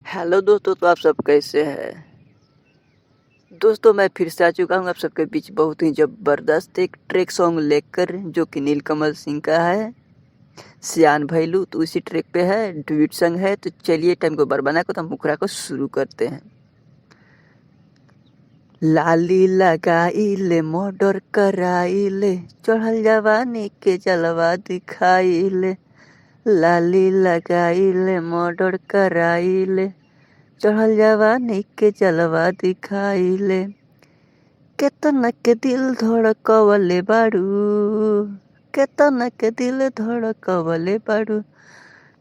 Hello दोस्तों, तो आप सब कैसे हैं। दोस्तों मैं फिर से आ चुका हूँ आप सबके बीच बहुत ही ज़बरदस्त एक ट्रैक सॉन्ग लेकर, जो कि नीलकमल सिंह का है, सियान भैलू। तो उसी ट्रैक पे है, ड्यूट सॉन्ग है। तो चलिए टाइम को बर्बाद को तो मुखरा को शुरू करते हैं। लाली लगाइले मर्डर कराइले, चढ़ल जवानी के जलवा दिखाइले। लाली लगाइले मर्डर कराइले, चढ़ल जवानी के जलवा दिखाइले। केतना के दिल धड़कवले बाड़ू, केतना के दिल धड़कवले बाड़ू।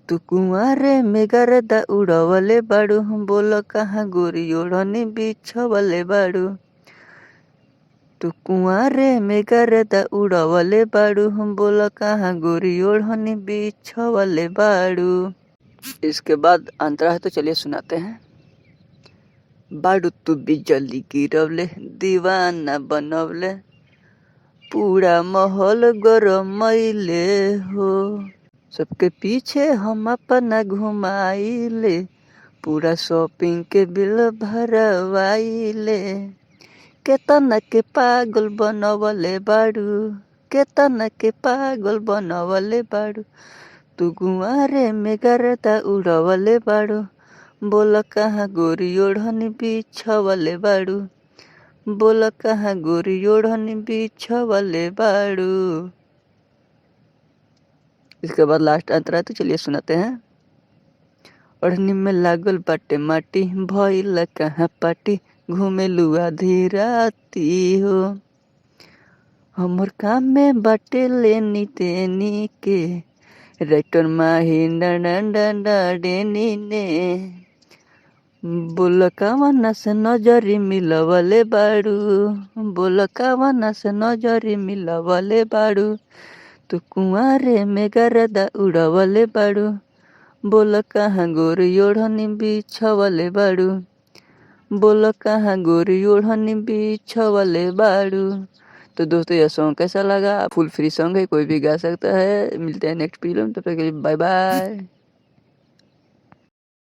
तू कुंवारे में गर्दा उड़वले बाड़ू, हम बोल कहाँ गोरी ओढ़नी बिछवले बाड़ू। तू कुंवारे में गर्दा उड़वले बाड़ू, हम बोल कहाँ गोरी ओढ़नी बिछवले बाड़ू। इसके बाद अंतरा है, तो चलिए सुनाते हैं। बाड़ू तू बिजली गिरवले, दीवाना बनवले, पूरा माहौल गरमैले हो। सबके पीछे हम अपना घुमाइले, पूरा शॉपिंग के बिल भरवाइले। केतना के पागल बनवले बाड़ू, केतना के पागल बनवले बाड़ू। तू गुआरे में गर्दा उड़वले बाड़ू, बोल कहाँ गोरी ओढ़नी बिछवले बाड़ू। बोल कहाँ गोरी ओढ़नी बिछवले बाड़ू। इसके बाद लास्ट अंतरा, तो चलिए सुनाते हैं। ओढ़नी में लागल बाटे माटी, भइल कहाँ पाटी, घूमेलू आधी राती हो। हमर काम में बाटे लेनी तेनी के, राइटर माही डेनी ने। बोल कावना से नजरी मिलवले बाड़ू, बोल कावना से नजरी मिलवले बाड़ू। तू कुंवारे में गर्दा उड़वले बाड़ू, बोल कहाँ गोरी ओढ़नी बिछवले बाड़ू। बोल कहाँ गोरी ओढ़नी बिछवले बाड़ू। तो दोस्तों यह सॉन्ग कैसा लगा? फुल फ्री सॉन्ग है, कोई भी गा सकता है। मिलते हैं नेक्स्ट फिल्म, तब तक के लिए बाय बाय।